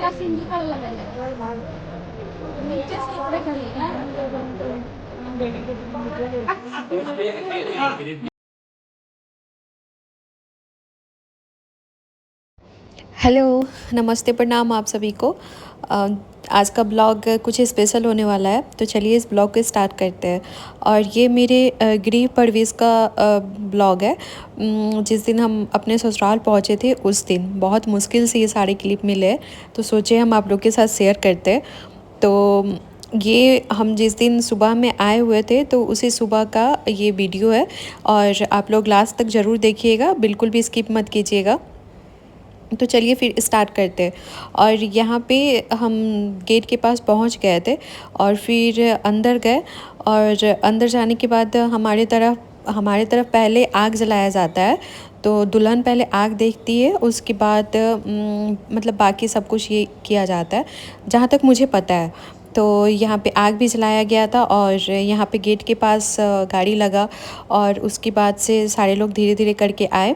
नीचे से ऊपर करेगा। हेलो, नमस्ते, प्रणाम आप सभी को। आज का ब्लॉग कुछ स्पेशल होने वाला है, तो चलिए इस ब्लॉग को स्टार्ट करते हैं। और ये मेरे गृह प्रवेश का ब्लॉग है। जिस दिन हम अपने ससुराल पहुँचे थे उस दिन बहुत मुश्किल से ये सारे क्लिप मिले, तो सोचे हम आप लोग के साथ शेयर करते हैं। तो ये हम जिस दिन सुबह में आए हुए थे तो उसी सुबह का ये वीडियो है, और आप लोग लास्ट तक ज़रूर देखिएगा, बिल्कुल भी स्किप मत कीजिएगा। तो चलिए फिर स्टार्ट करते हैं। और यहाँ पे हम गेट के पास पहुँच गए थे और फिर अंदर गए। और अंदर जाने के बाद हमारे तरफ पहले आग जलाया जाता है। तो दुल्हन पहले आग देखती है, उसके बाद मतलब बाकी सब कुछ ये किया जाता है जहाँ तक मुझे पता है। तो यहाँ पे आग भी जलाया गया था और यहाँ पे गेट के पास गाड़ी लगा, और उसके बाद से सारे लोग धीरे धीरे करके आए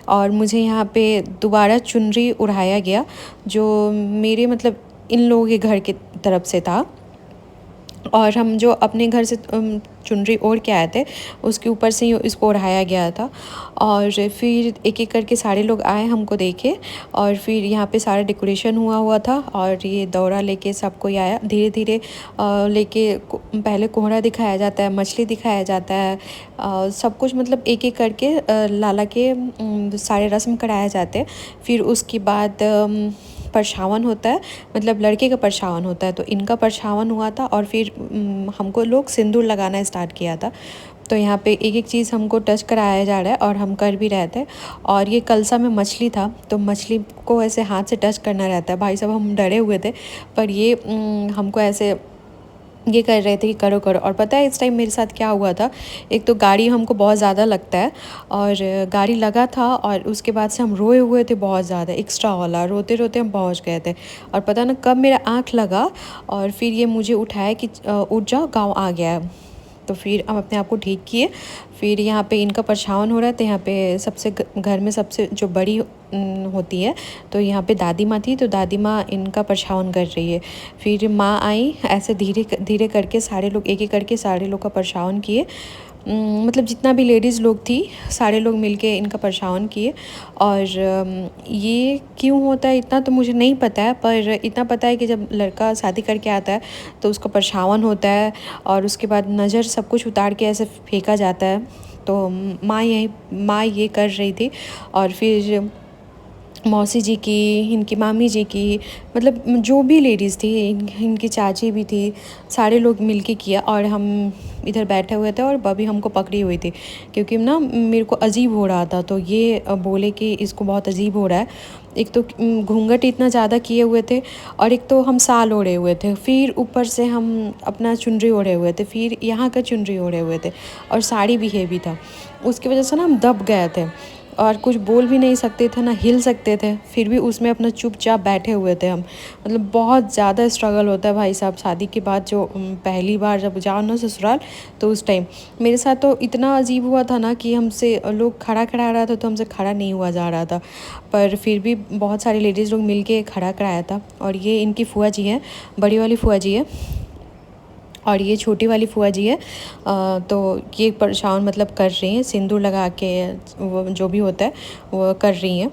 और मुझे यहाँ पे दोबारा चुनरी उड़ाया गया, जो मेरे मतलब इन लोगों के घर की तरफ से था। और हम जो अपने घर से चुनरी ओढ़ के आए थे उसके ऊपर से ही इसको ओढ़ाया गया था। और फिर एक एक करके सारे लोग आए, हमको देखे। और फिर यहाँ पे सारा डेकोरेशन हुआ था और ये दौरा लेके सब कोई आया धीरे धीरे लेके। पहले कोहरा दिखाया जाता है, मछली दिखाया जाता है, सब कुछ मतलब एक एक करके लाला के सारे रस्म कराए जाते हैं। फिर उसके बाद परछावन होता है, मतलब लड़के का परछावन होता है। तो इनका परछावन हुआ था और फिर हमको लोग सिंदूर लगाना स्टार्ट किया था। तो यहाँ पे एक एक चीज़ हमको टच कराया जा रहा है और हम कर भी रहे थे। और ये कलसा में मछली था, तो मछली को ऐसे हाथ से टच करना रहता है। भाई साहब हम डरे हुए थे, पर ये हमको ऐसे ये कर रहे थे कि करो करो। और पता है इस टाइम मेरे साथ क्या हुआ था? एक तो गाड़ी हमको बहुत ज़्यादा लगता है, और गाड़ी लगा था और उसके बाद से हम रोए हुए थे बहुत ज़्यादा, एक्स्ट्रा वाला रोते रोते हम पहुंच गए थे। और पता ना कब मेरा आँख लगा और फिर ये मुझे उठाया कि उठ जाओ, गाँव आ गया है। तो फिर हम अपने आप को ठीक किए। फिर यहाँ पे इनका परछावन हो रहा है, तो यहाँ पे सबसे घर में सबसे जो बड़ी होती है, तो यहाँ पे दादी माँ थी, तो दादी माँ इनका परछावन कर रही है। फिर माँ आई, ऐसे धीरे धीरे करके सारे लोग एक एक करके सारे लोग का परछावन किए। मतलब जितना भी लेडीज़ लोग थी सारे लोग मिलके इनका परछावन किए। और ये क्यों होता है इतना तो मुझे नहीं पता है, पर इतना पता है कि जब लड़का शादी करके आता है तो उसका परछावन होता है और उसके बाद नज़र सब कुछ उतार के ऐसे फेंका जाता है। तो माँ ये कर रही थी। और फिर मौसी जी की, इनकी मामी जी की, मतलब जो भी लेडीज़ थी, इनकी चाची भी थी, सारे लोग मिलके किया। और हम इधर बैठे हुए थे और बबी हमको पकड़ी हुई थी, क्योंकि ना मेरे को अजीब हो रहा था। तो ये बोले कि इसको बहुत अजीब हो रहा है। एक तो घूंघट इतना ज़्यादा किए हुए थे, और एक तो हम साल ओढ़े हुए थे, फिर ऊपर से हम अपना चुनरी ओढ़े हुए थे, फिर यहाँ का चुनरी ओढ़े हुए थे, और साड़ी भी हेवी था। उसकी वजह से ना हम दब गए थे और कुछ बोल भी नहीं सकते थे, ना हिल सकते थे। फिर भी उसमें अपना चुपचाप बैठे हुए थे हम। मतलब बहुत ज़्यादा स्ट्रगल होता है भाई साहब शादी के बाद, जो पहली बार जब जाओ ना ससुराल, तो उस टाइम मेरे साथ तो इतना अजीब हुआ था ना कि हमसे लोग खड़ा करा रहा था तो हमसे खड़ा नहीं हुआ जा रहा था। पर फिर भी बहुत सारे लेडीज़ लोग मिल के खड़ा कराया था। और ये इनकी फुआ जी हैं, बड़ी वाली फुआ जी है, और ये छोटी वाली फुआ जी है। तो ये परछावन मतलब कर रही हैं, सिंदूर लगा के वो जो भी होता है वो कर रही हैं।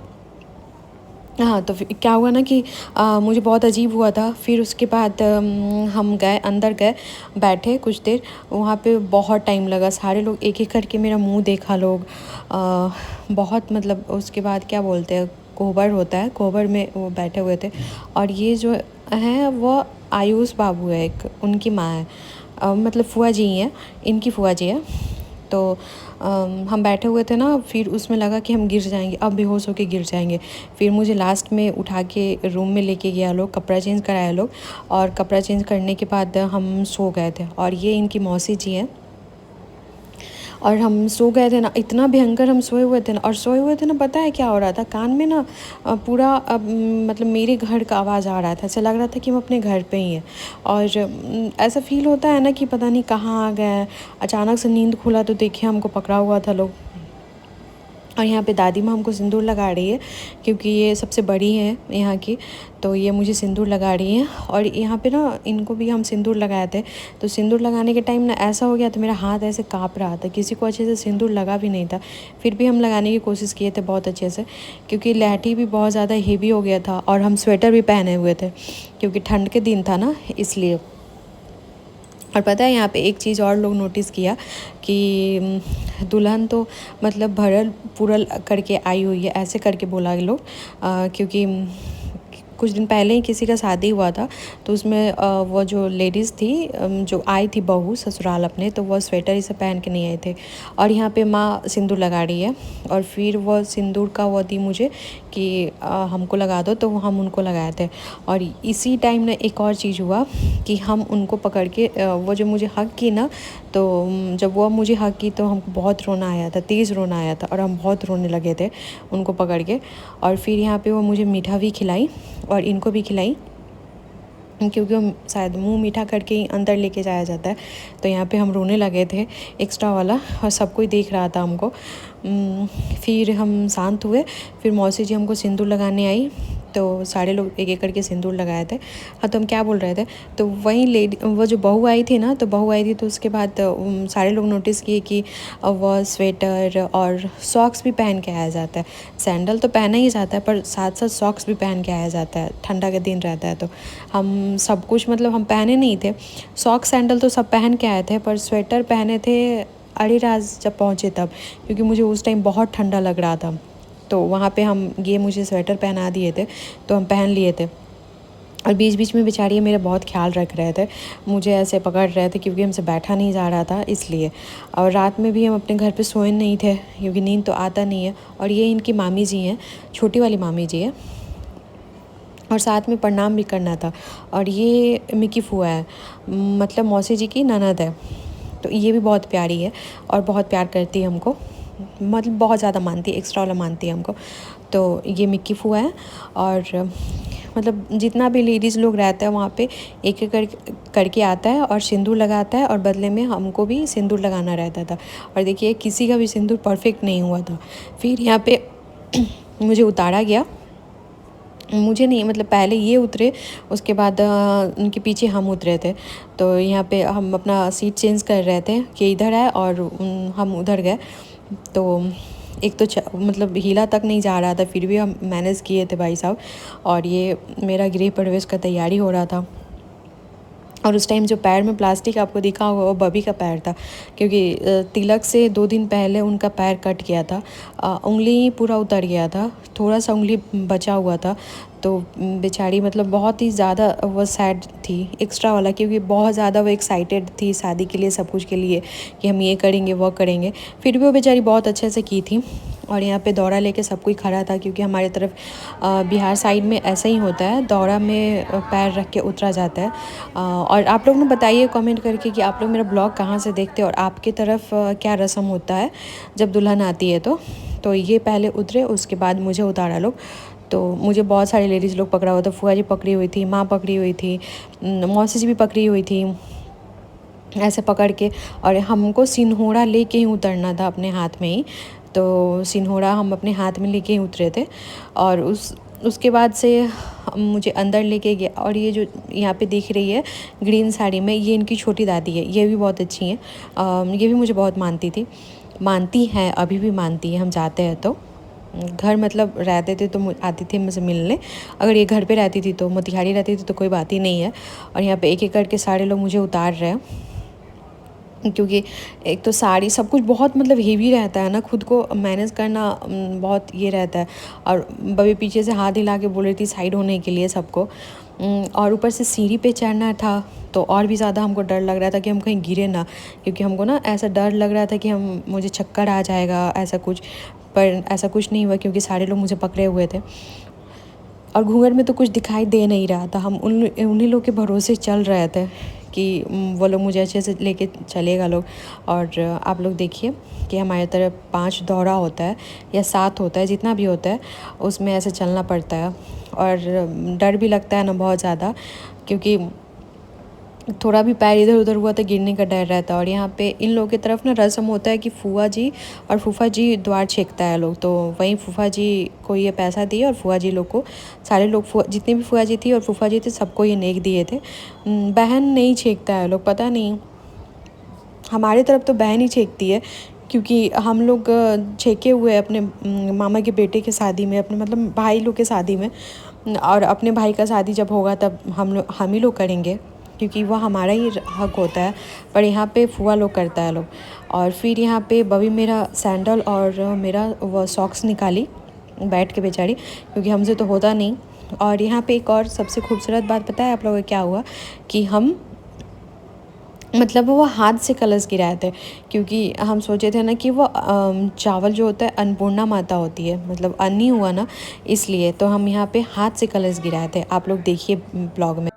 हाँ, तो फिर क्या हुआ ना कि मुझे बहुत अजीब हुआ था। फिर उसके बाद हम गए, अंदर गए, बैठे कुछ देर। वहाँ पे बहुत टाइम लगा, सारे लोग एक एक करके मेरा मुंह देखा लोग। बहुत मतलब उसके बाद क्या बोलते हैं, कोहबर होता है, कोहबर में वो बैठे हुए थे। और ये जो है वो आयुष बाबू है, एक उनकी माँ है, मतलब फुआ जी हैं, इनकी फुआ जी है। तो हम बैठे हुए थे ना, फिर उसमें लगा कि हम गिर जाएंगे, अब बेहोश होके गिर जाएंगे। फिर मुझे लास्ट में उठा के रूम में लेके गया लोग, कपड़ा चेंज कराया लोग, और कपड़ा चेंज करने के बाद हम सो गए थे। और ये इनकी मौसी जी हैं। और हम सो गए थे ना, इतना भयंकर हम सोए हुए थे ना, और सोए हुए थे ना, पता है क्या हो रहा था, कान में ना पूरा मतलब मेरे घर का आवाज़ आ रहा था। ऐसा लग रहा था कि हम अपने घर पे ही हैं। और ऐसा फील होता है ना कि पता नहीं कहाँ आ गए। अचानक से नींद खुला तो देखिए हमको पकड़ा हुआ था लोग। और यहाँ पे दादी माँ हमको सिंदूर लगा रही है, क्योंकि ये सबसे बड़ी है यहाँ की, तो ये मुझे सिंदूर लगा रही हैं। और यहाँ पे ना इनको भी हम सिंदूर लगाए थे, तो सिंदूर लगाने के टाइम ना ऐसा हो गया था, मेरा हाथ ऐसे काँप रहा था, किसी को अच्छे से सिंदूर लगा भी नहीं था। फिर भी हम लगाने की कोशिश किए थे बहुत अच्छे से, क्योंकि लहठी भी बहुत ज़्यादा हेवी हो गया था और हम स्वेटर भी पहने हुए थे, क्योंकि ठंड के दिन था ना, इसलिए। और पता है यहाँ पे एक चीज़ और लोग नोटिस किया कि दुल्हन तो मतलब भरल पूरल करके आई हुई है, ऐसे करके बोला ये लोग, क्योंकि कुछ दिन पहले ही किसी का शादी हुआ था, तो उसमें वो जो लेडीज़ थी, जो आई थी बहू ससुराल अपने, तो वो स्वेटर ही सब पहन के नहीं आए थे। और यहाँ पे माँ सिंदूर लगा रही है, और फिर वो सिंदूर का वो दी मुझे कि हमको लगा दो, तो हम उनको लगाए थे। और इसी टाइम ना एक और चीज़ हुआ कि हम उनको पकड़ के वो जो मुझे हग की ना, तो जब वो मुझे हग की तो हमको बहुत रोना आया था, तेज़ रोना आया था, और हम बहुत रोने लगे थे उनको पकड़ के। और फिर यहाँ पे वो मुझे मीठा भी खिलाई और इनको भी खिलाई, क्योंकि हम शायद मुंह मीठा करके ही अंदर लेके जाया जाता है। तो यहाँ पे हम रोने लगे थे एक्स्ट्रा वाला, और सब कोई देख रहा था हमको। फिर हम शांत हुए, फिर मौसी जी हमको सिंदूर लगाने आई, तो सारे लोग एक एक करके सिंदूर लगाए थे। हाँ, तो हम क्या बोल रहे थे, तो वहीं लेडी वो जो बहू आई थी ना, तो बहू आई थी, तो उसके बाद सारे लोग नोटिस किए कि वह स्वेटर और सॉक्स भी पहन के आया जाता है। सैंडल तो पहना ही जाता है, पर साथ साथ सॉक्स भी पहन के आया जाता है, ठंडा का दिन रहता है। तो हम सब कुछ मतलब हम पहने नहीं थे, सॉक्स सैंडल तो सब पहन के आए थे, पर स्वेटर पहने थे अलीराज जब पहुँचे तब, क्योंकि मुझे उस टाइम बहुत ठंडा लग रहा था। तो वहाँ पे हम ये मुझे स्वेटर पहना दिए थे, तो हम पहन लिए थे। और बीच बीच में बेचारी मेरा बहुत ख्याल रख रहे थे, मुझे ऐसे पकड़ रहे थे, क्योंकि हमसे बैठा नहीं जा रहा था इसलिए। और रात में भी हम अपने घर पे सोए नहीं थे, क्योंकि नींद तो आता नहीं है। और ये इनकी मामी जी हैं, छोटी वाली मामी जी है, और साथ में प्रणाम भी करना था। और ये मिकी फुआ है, मतलब मौसी जी की ननद है, तो ये भी बहुत प्यारी है और बहुत प्यार करती है हमको, मतलब बहुत ज़्यादा मानती है, एक्स्ट्रा वाला मानती है हमको। तो ये मिक्की फुआ है, और मतलब जितना भी लेडीज़ लोग रहते हैं वहाँ पे एक एक करके आता है और सिंदूर लगाता है, और बदले में हमको भी सिंदूर लगाना रहता था। और देखिए किसी का भी सिंदूर परफेक्ट नहीं हुआ था। फिर यहाँ पे मुझे उतारा गया, मुझे नहीं, मतलब पहले ये उतरे, उसके बाद उनके पीछे हम उतरे थे। तो यहाँ पे हम अपना सीट चेंज कर रहे थे कि इधर है, और हम उधर गए। तो एक तो मतलब हिला तक नहीं जा रहा था, फिर भी हम मैनेज किए थे भाई साहब। और ये मेरा गृह प्रवेश का तैयारी हो रहा था, और उस टाइम जो पैर में प्लास्टिक आपको दिखा होगा वो बबी का पैर था, क्योंकि तिलक से 2 दिन पहले उनका पैर कट गया था, उंगली पूरा उतर गया था, थोड़ा सा उंगली बचा हुआ था। तो बेचारी मतलब बहुत ही ज़्यादा वो सैड थी, एक्स्ट्रा वाला, क्योंकि बहुत ज़्यादा वो एक्साइटेड थी शादी के लिए, सब कुछ के लिए, कि हम ये करेंगे वो करेंगे। फिर भी वो बेचारी बहुत अच्छे से की थी। और यहाँ पे दौरा लेके सब कोई खड़ा था, क्योंकि हमारी तरफ बिहार साइड में ऐसा ही होता है, दौरा में पैर रख के उतरा जाता है। और आप लोग ने बताइए कमेंट करके कि आप लोग मेरा ब्लॉग कहाँ से देखते हैं, और आपकी तरफ क्या रस्म होता है जब दुल्हन आती है। तो ये पहले उतरे, उसके बाद मुझे उतारा लोग। तो मुझे बहुत सारे लेडीज़ लोग पकड़ा हुआ था, फुआ जी पकड़ी हुई थी, माँ पकड़ी हुई थी, मौसी जी भी पकड़ी हुई थी, ऐसे पकड़ के। और हमको सिन्होरा लेके ही उतरना था अपने हाथ में ही, तो सिन्होरा हम अपने हाथ में लेके ही उतरे थे। और उसके बाद से मुझे अंदर लेके गया। और ये जो यहाँ पे दिख रही है ग्रीन साड़ी में, ये इनकी छोटी दादी है, ये भी बहुत अच्छी हैं, ये भी मुझे बहुत मानती हैं, अभी भी मानती है। हम जाते हैं तो घर मतलब रहते थे तो आती थी मुझसे मिलने, अगर ये घर पे रहती थी तो मोतिहारी रहती थी तो कोई बात ही नहीं है। और यहाँ पे एक एक करके सारे लोग मुझे उतार रहे हैं, क्योंकि एक तो साड़ी सब कुछ बहुत मतलब हेवी रहता है ना, खुद को मैनेज करना बहुत ये रहता है। और बबी पीछे से हाथ हिला के बोल रही थी साइड होने के लिए सबको। और ऊपर से सीढ़ी पे चढ़ना था, तो और भी ज़्यादा हमको डर लग रहा था कि हम कहीं गिरे ना, क्योंकि हमको ना ऐसा डर लग रहा था कि मुझे चक्कर आ जाएगा ऐसा कुछ। पर ऐसा कुछ नहीं हुआ, क्योंकि सारे लोग मुझे पकड़े हुए थे, और घूंघट में तो कुछ दिखाई दे नहीं रहा था। हम उन्हीं लोग के भरोसे चल रहे थे कि वो लोग मुझे अच्छे से लेके चलेगा लोग। और आप लोग देखिए कि हमारे तरफ 5 दौरा होता है या 7 होता है, जितना भी होता है उसमें ऐसे चलना पड़ता है। और डर भी लगता है ना बहुत ज़्यादा, क्योंकि थोड़ा भी पैर इधर उधर हुआ तो गिरने का डर रहता है। और यहाँ पे इन लोगों की तरफ ना रस्म होता है कि फूफा जी और फूफा जी द्वार छेकता है लोग, तो वहीं फूफा जी को ये पैसा दिए और फूफा जी लोग को, सारे लोग जितनी भी फूफा जी थी और फूफा जी थे सबको ये नेक दिए थे। बहन नहीं छेकता है लोग, पता नहीं, हमारे तरफ तो बहन ही छेकती है, क्योंकि हम लोग छेके हुए अपने मामा के बेटे के शादी में, अपने मतलब भाई लोग के शादी में, और अपने भाई का शादी जब होगा तब हम ही लोग करेंगे, क्योंकि वो हमारा ही हक होता है। पर यहाँ पे फुआ लोग करता है लोग। और फिर यहाँ पे बबी मेरा सैंडल और मेरा वो सॉक्स निकाली बैठ के बेचारी, क्योंकि हमसे तो होता नहीं। और यहाँ पे एक और सबसे खूबसूरत बात पता है आप लोगों को क्या हुआ, कि हम मतलब वो हाथ से कलश गिराए थे, क्योंकि हम सोचे थे ना कि वो चावल जो होता है अन्नपूर्णा माता होती है, मतलब अन्न ही हुआ ना, इसलिए तो हम यहाँ पे हाथ से कलश गिराए थे। आप लोग देखिए ब्लॉग में।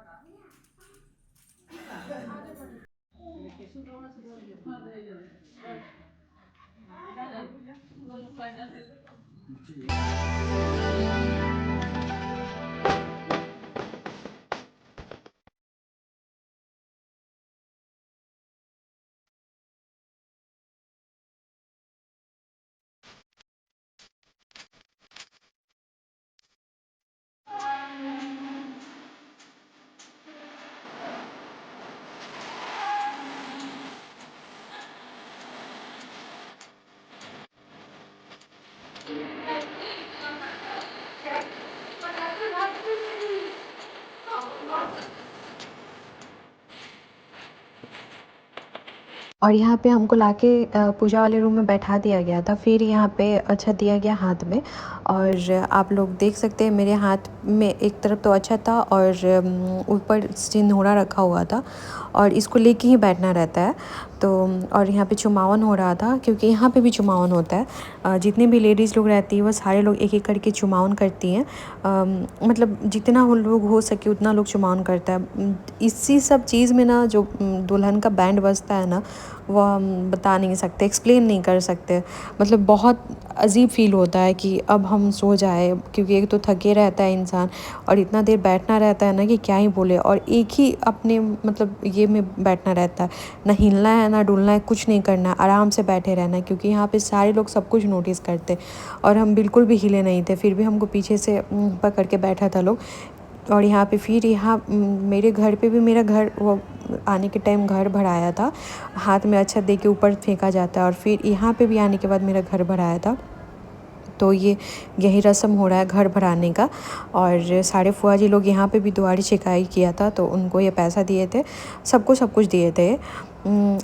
और यहाँ पे हमको लाके पूजा वाले रूम में बैठा दिया गया था। फिर यहाँ पे अच्छा दिया गया हाथ में, और आप लोग देख सकते हैं मेरे हाथ में एक तरफ तो अच्छा था और ऊपर सिंदूरा रखा हुआ था, और इसको लेके ही बैठना रहता है। तो और यहाँ पे चुमावन हो रहा था, क्योंकि यहाँ पे भी चुमावन होता है। जितनी भी लेडीज़ लोग रहती हैं वो सारे लोग एक एक करके चुमावन करती हैं। मतलब जितना लोग हो सके उतना लोग चुमावन करता है। इसी सब चीज़ में ना जो दुल्हन का बैंड बजता है ना, वो हम बता नहीं सकते, एक्सप्लेन नहीं कर सकते। मतलब बहुत अजीब फ़ील होता है कि अब हम सो जाए, क्योंकि एक तो थके रहता है इंसान और इतना देर बैठना रहता है ना कि क्या ही बोले, और एक ही अपने मतलब ये में बैठना रहता है, ना हिलना है ना डुलना है, कुछ नहीं करना है, आराम से बैठे रहना है, क्योंकि यहाँ पे सारे लोग सब कुछ नोटिस करते। और हम बिल्कुल भी हिले नहीं थे, फिर भी हमको पीछे से पकड़ के बैठा था लोग। और यहाँ पे फिर यहाँ मेरे घर पे भी, मेरा घर वो आने के टाइम घर भराया था, हाथ में अक्षत दे के ऊपर फेंका जाता है, और फिर यहाँ पे भी आने के बाद मेरा घर भराया था। तो ये यही रस्म हो रहा है घर भराने का। और सारे फुआ जी लोग यहाँ पे भी दुआरी छिकाई किया था, तो उनको ये पैसा दिए थे, सबको सब कुछ दिए थे।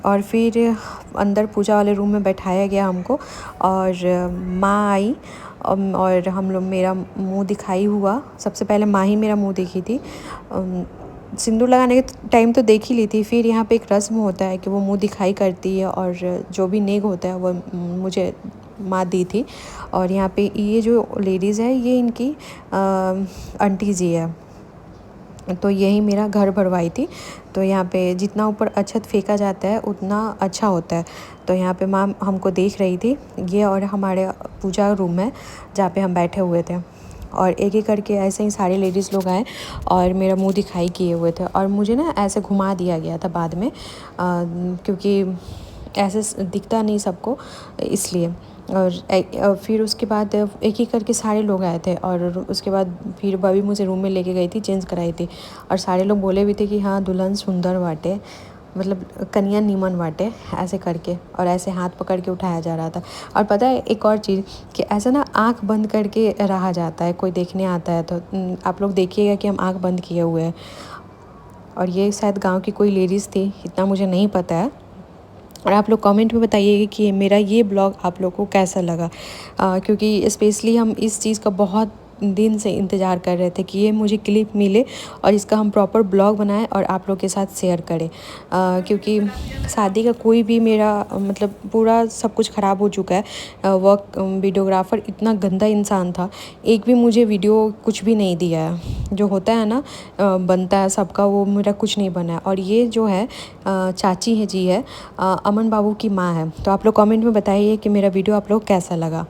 और फिर अंदर पूजा वाले रूम में बैठाया गया हमको, और माँ आई, और हम लोग, मेरा मुंह दिखाई हुआ। सबसे पहले माँ ही मेरा मुंह देखी थी। सिंदूर लगाने के टाइम तो देख ही ली थी। फिर यहाँ पे एक रस्म होता है कि वो मुंह दिखाई करती है, और जो भी नेक होता है वो मुझे माँ दी थी। और यहाँ पे ये जो लेडीज़ है ये इनकी आंटी जी है, तो यही मेरा घर भरवाई थी। तो यहाँ पे जितना ऊपर अक्षत फेंका जाता है उतना अच्छा होता है। तो यहाँ पे माँ हमको देख रही थी ये, और हमारे पूजा रूम है जहाँ पे हम बैठे हुए थे। और एक एक करके ऐसे ही सारे लेडीज़ लोग आए और मेरा मुंह दिखाई किए हुए थे, और मुझे ना ऐसे घुमा दिया गया था बाद में, क्योंकि ऐसे दिखता नहीं सबको, इसलिए। और फिर उसके बाद एक एक करके सारे लोग आए थे, और उसके बाद फिर बबी मुझे रूम में लेके गई थी, चेंज कराई थी। और सारे लोग बोले भी थे कि हाँ दुल्हन सुंदर बाटे, मतलब कन्या नीमन बाटे, ऐसे करके, और ऐसे हाथ पकड़ के उठाया जा रहा था। और पता है एक और चीज़, कि ऐसा ना आँख बंद करके रहा जाता है, कोई देखने आता है तो आप लोग देखिएगा कि हम आँख बंद किए हुए हैं। और ये शायद गांव की कोई लेडीज़ थी, इतना मुझे नहीं पता है। और आप लोग कमेंट में बताइएगा कि मेरा ये ब्लॉग आप लोग को कैसा लगा, क्योंकि स्पेशली हम इस चीज़ का बहुत दिन से इंतज़ार कर रहे थे कि ये मुझे क्लिप मिले और इसका हम प्रॉपर ब्लॉग बनाएं और आप लोग के साथ शेयर करें, क्योंकि शादी का कोई भी मेरा मतलब पूरा सब कुछ ख़राब हो चुका है। वर्क वीडियोग्राफर इतना गंदा इंसान था, एक भी मुझे वीडियो कुछ भी नहीं दिया है। जो होता है ना बनता है सबका, वो मेरा कुछ नहीं बना है। और ये जो है चाची है जी है, अमन बाबू की माँ है। तो आप लोग कमेंट में बताइए कि मेरा वीडियो आप लोग कैसा लगा।